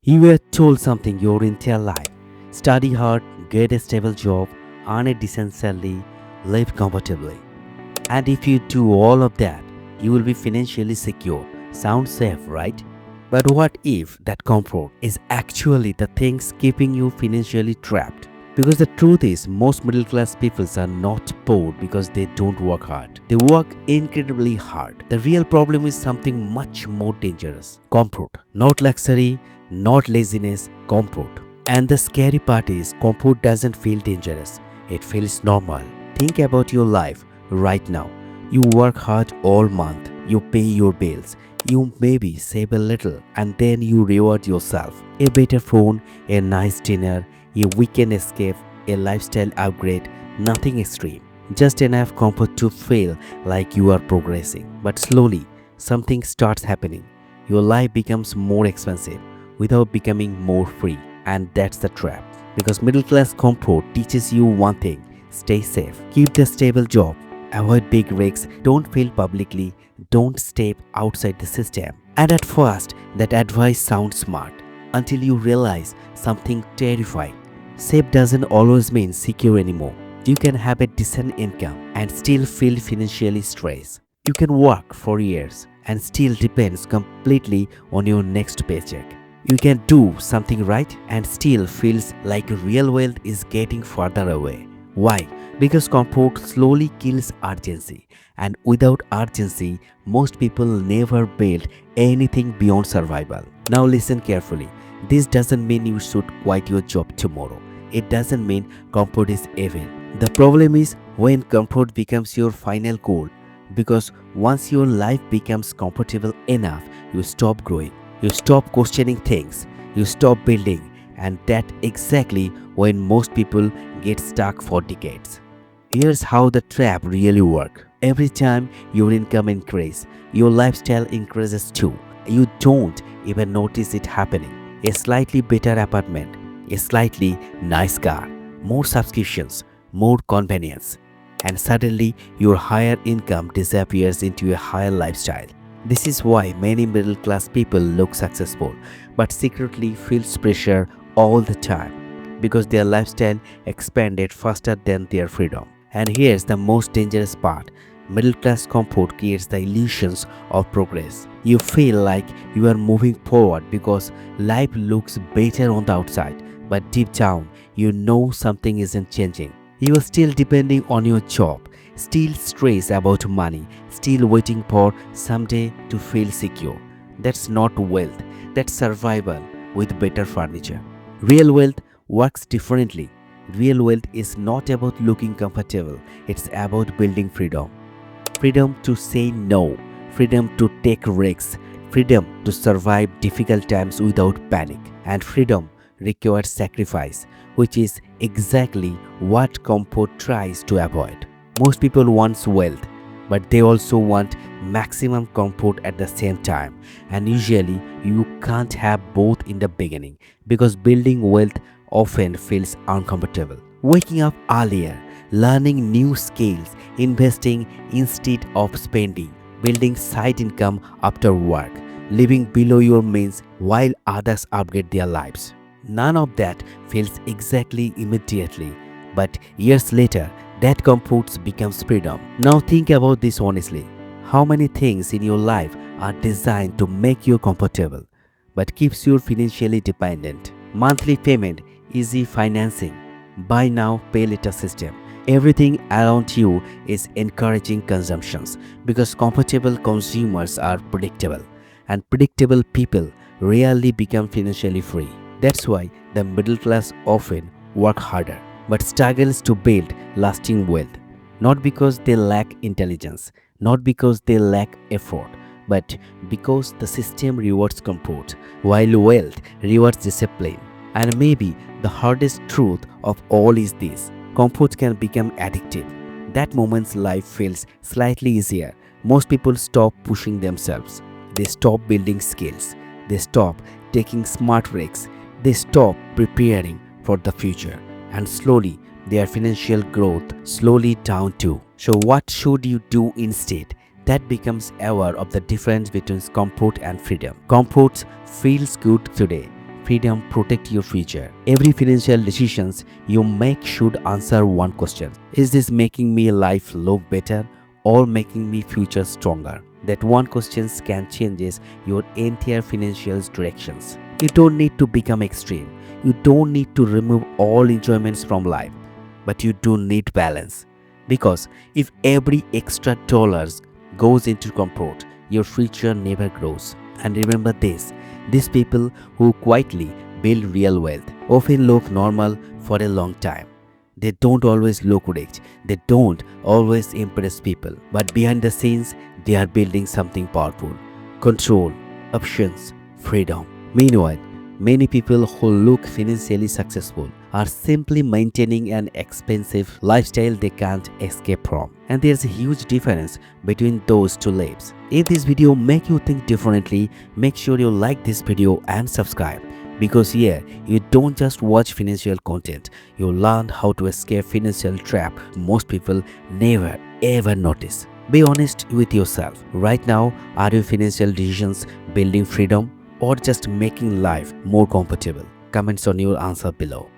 You were told something your entire life. Study hard, get a stable job, earn a decent salary, live comfortably. And if you do all of that, you will be financially secure. Sounds safe, right? But what if that comfort is actually the things keeping you financially trapped? Because the truth is, most middle class people are not poor because they don't work hard. They work incredibly hard. The real problem is something much more dangerous: comfort. Not luxury, not laziness, comfort. And the scary part is, comfort doesn't feel dangerous, it feels normal. Think about your life right now. You work hard all month, you pay your bills, you maybe save a little, and then you reward yourself. A better phone, a nice dinner, a weekend escape, a lifestyle upgrade, nothing extreme. Just enough comfort to feel like you are progressing. But slowly, something starts happening. Your life becomes more expensive without becoming more free. And that's the trap. Because middle class comfort teaches you one thing: stay safe, keep the stable job, avoid big risks, don't fail publicly, don't step outside the system. And at first, that advice sounds smart until you realize something terrifying. Safe doesn't always mean secure anymore. You can have a decent income and still feel financially stressed. You can work for years and still depends completely on your next paycheck. You can do something right and still feels like real wealth is getting further away. Why? Because comfort slowly kills urgency, and without urgency, most people never build anything beyond survival. Now listen carefully. This doesn't mean you should quit your job tomorrow. It doesn't mean comfort is evil. The problem is when comfort becomes your final goal, because once your life becomes comfortable enough, you stop growing. You stop questioning things, you stop building, and that exactly when most people get stuck for decades. Here's how the trap really works. Every time your income increases, your lifestyle increases too. You don't even notice it happening. A slightly better apartment, a slightly nice car, more subscriptions, more convenience, and suddenly your higher income disappears into a higher lifestyle. This is why many middle class people look successful but secretly feels pressure all the time, because their lifestyle expanded faster than their freedom. And here's the most dangerous part: middle class comfort creates the illusions of progress. You feel like you are moving forward because life looks better on the outside, but deep down you know something isn't changing. You are still depending on your job, still stressed about money, still waiting for someday to feel secure. That's not wealth, that's survival with better furniture. Real wealth works differently. Real wealth is not about looking comfortable, it's about building freedom. Freedom to say no, freedom to take risks, freedom to survive difficult times without panic, and freedom requires sacrifice, which is exactly what comfort tries to avoid. Most people want wealth, but they also want maximum comfort at the same time. And usually, you can't have both in the beginning because building wealth often feels uncomfortable. Waking up earlier, learning new skills, investing instead of spending, building side income after work, living below your means while others upgrade their lives. None of that feels exactly immediately, but years later, that comfort becomes freedom. Now think about this honestly. How many things in your life are designed to make you comfortable but keeps you financially dependent? Monthly payment, easy financing, buy now, pay later system. Everything around you is encouraging consumptions because comfortable consumers are predictable, and predictable people rarely become financially free. That's why the middle class often work harder but struggles to build lasting wealth. Not because they lack intelligence, not because they lack effort, but because the system rewards comfort, while wealth rewards discipline. And maybe the hardest truth of all is this: comfort can become addictive. That moment's life feels slightly easier. Most people stop pushing themselves. They stop building skills. They stop taking smart risks. They stop preparing for the future. And slowly, their financial growth slowly down too. So what should you do instead? That becomes aware of the difference between comfort and freedom. Comfort feels good today, freedom protect your future. Every financial decisions you make should answer one question. Is this making me life look better or making me future stronger? That one question can changes your entire financial directions. You don't need to become extreme. You don't need to remove all enjoyments from life, but you do need balance. Because if every extra dollars goes into comfort, your future never grows. And remember this, these people who quietly build real wealth often look normal for a long time. They don't always look rich, they don't always impress people, but behind the scenes, they are building something powerful: control, options, freedom. Meanwhile, many people who look financially successful are simply maintaining an expensive lifestyle they can't escape from. And there's a huge difference between those two lives. If this video make you think differently, make sure you like this video and subscribe. Because here, you don't just watch financial content, you learn how to escape financial trap most people never ever notice. Be honest with yourself. Right now, are your financial decisions building freedom or just making life more comfortable? Comments on your answer below.